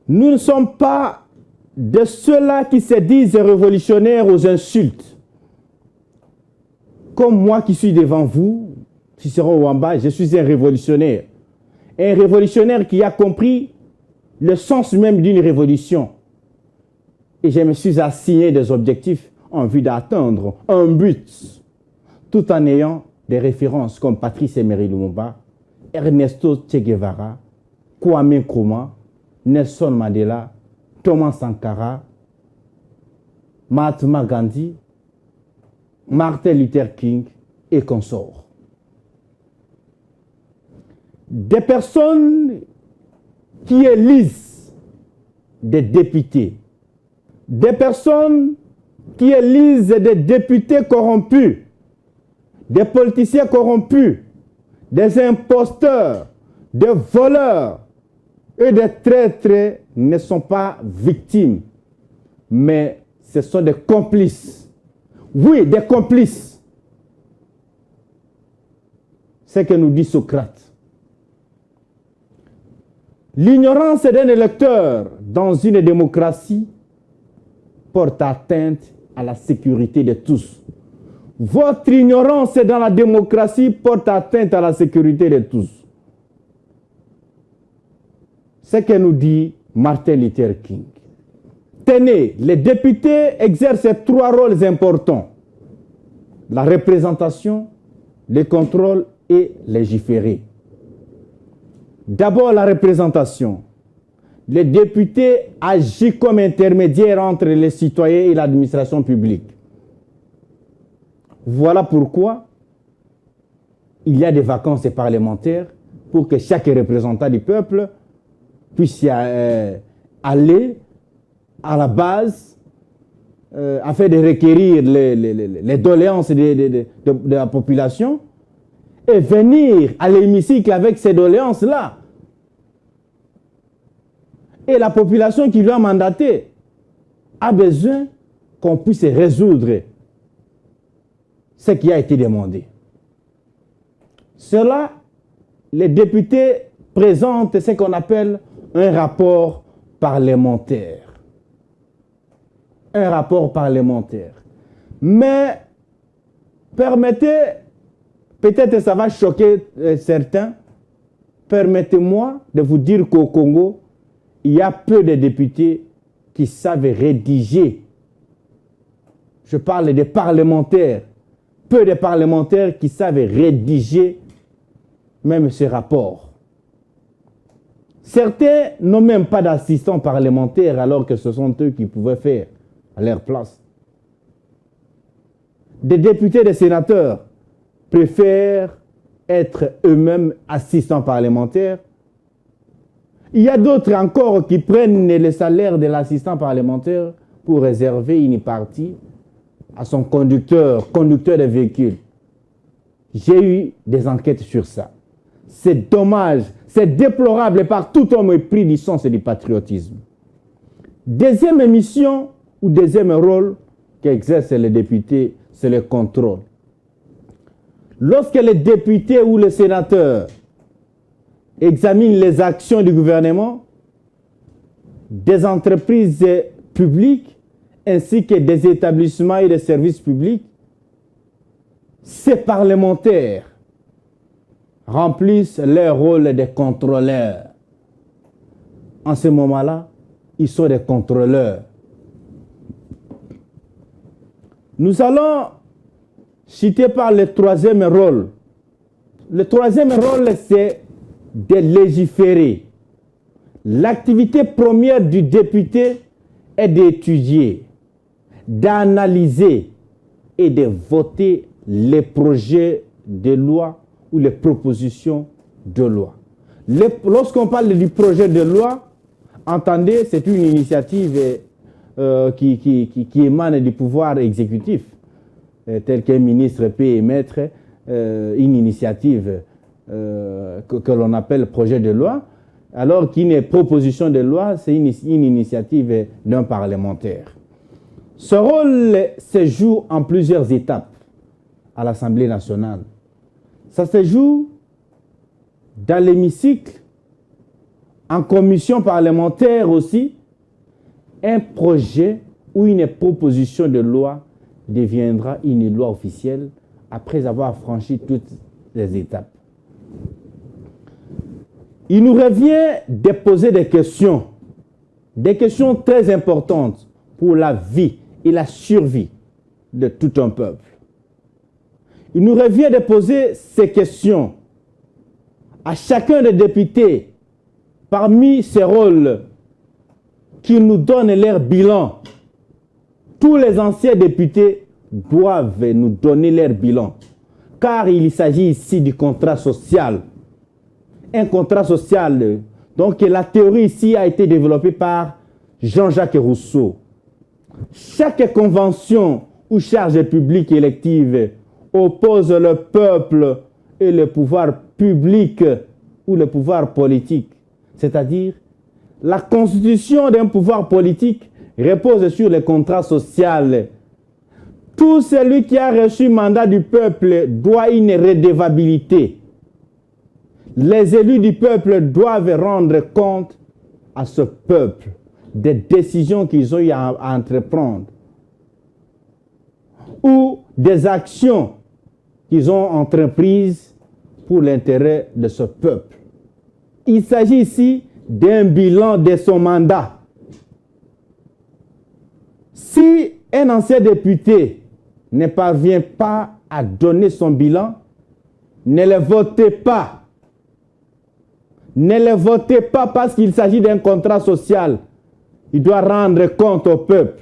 Nous ne sommes pas de ceux-là qui se disent révolutionnaires aux insultes. Comme moi qui suis devant vous, Cicéron Ouamba, je suis un révolutionnaire. Un révolutionnaire qui a compris le sens même d'une révolution. Et je me suis assigné des objectifs en vue d'atteindre un but, tout en ayant des références comme Patrice Emery Lumumba, Ernesto Che Guevara, Kwame Nkrumah, Nelson Mandela, Thomas Sankara, Mahatma Gandhi, Martin Luther King et consorts. Des personnes qui élisent des députés, des personnes qui élisent des députés corrompus, des politiciens corrompus, des imposteurs, des voleurs et des traîtres ne sont pas victimes, mais ce sont des complices. Oui, des complices. C'est ce que nous dit Socrate. L'ignorance d'un électeur dans une démocratie porte atteinte à la sécurité de tous. Votre ignorance dans la démocratie porte atteinte à la sécurité de tous. C'est ce que nous dit Martin Luther King. Tenez, les députés exercent trois rôles importants. La représentation, le contrôle et légiférer. D'abord, la représentation. Les députés agissent comme intermédiaires entre les citoyens et l'administration publique. Voilà pourquoi il y a des vacances parlementaires pour que chaque représentant du peuple puisse aller à la base afin de requérir les doléances de la population et venir à l'hémicycle avec ces doléances-là. Et la population qui lui a mandaté a besoin qu'on puisse résoudre ce qui a été demandé. Cela, les députés présentent ce qu'on appelle un rapport parlementaire. Un rapport parlementaire. Mais, permettez, peut-être ça va choquer certains, permettez-moi de vous dire qu'au Congo, il y a peu de députés qui savent rédiger. Je parle des parlementaires. Peu de parlementaires qui savent rédiger même ces rapports. Certains n'ont même pas d'assistants parlementaires alors que ce sont eux qui pouvaient faire à leur place. Des députés, des sénateurs préfèrent être eux-mêmes assistants parlementaires. Il y a d'autres encore qui prennent le salaire de l'assistant parlementaire pour réserver une partie à son conducteur de véhicule. J'ai eu des enquêtes sur ça. C'est dommage, c'est déplorable par tout homme épris du sens et du patriotisme. Deuxième mission ou deuxième rôle qu'exercent les députés, c'est le contrôle. Lorsque les députés ou les sénateurs examinent les actions du gouvernement, des entreprises publiques, ainsi que des établissements et des services publics, ces parlementaires remplissent leur rôle de contrôleurs. En ce moment-là, ils sont des contrôleurs. Nous allons citer par le troisième rôle. Le troisième rôle, c'est de légiférer. L'activité première du député est d'étudier, d'analyser et de voter les projets de loi ou les propositions de loi. Lorsqu'on parle du projet de loi, entendez, c'est une initiative qui émane du pouvoir exécutif, tel qu'un ministre peut émettre une initiative que l'on appelle projet de loi, alors qu'une proposition de loi, c'est une initiative d'un parlementaire. Ce rôle se joue en plusieurs étapes à l'Assemblée nationale. Ça se joue dans l'hémicycle en commission parlementaire aussi, un projet ou une proposition de loi deviendra une loi officielle après avoir franchi toutes les étapes. Il nous revient de poser des questions très importantes pour la vie et la survie de tout un peuple. Il nous revient de poser ces questions à chacun des députés parmi ces rôles qui nous donnent leur bilan. Tous les anciens députés doivent nous donner leur bilan, car il s'agit ici du contrat social. Un contrat social, donc la théorie ici a été développée par Jean-Jacques Rousseau. Chaque convention ou charge publique élective oppose le peuple et le pouvoir public ou le pouvoir politique. C'est-à-dire, la constitution d'un pouvoir politique repose sur le contrat social. Tout celui qui a reçu mandat du peuple doit une redevabilité. Les élus du peuple doivent rendre compte à ce peuple des décisions qu'ils ont eu à entreprendre ou des actions qu'ils ont entreprises pour l'intérêt de ce peuple. Il s'agit ici d'un bilan de son mandat. Si un ancien député ne parvient pas à donner son bilan, ne le votez pas. Ne le votez pas parce qu'il s'agit d'un contrat social. Il doit rendre compte au peuple.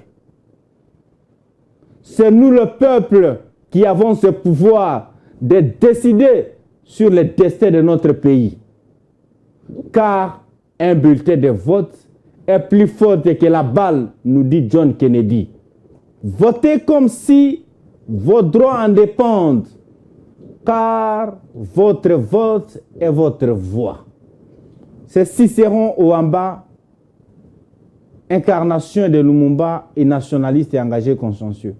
C'est nous, le peuple, qui avons ce pouvoir de décider sur le destin de notre pays. Car un bulletin de vote est plus fort que la balle, nous dit John Kennedy. Votez comme si vos droits en dépendent, car votre vote est votre voix. C'est Cicéron Ouamba, incarnation de Lumumba et nationaliste et engagé consciencieux.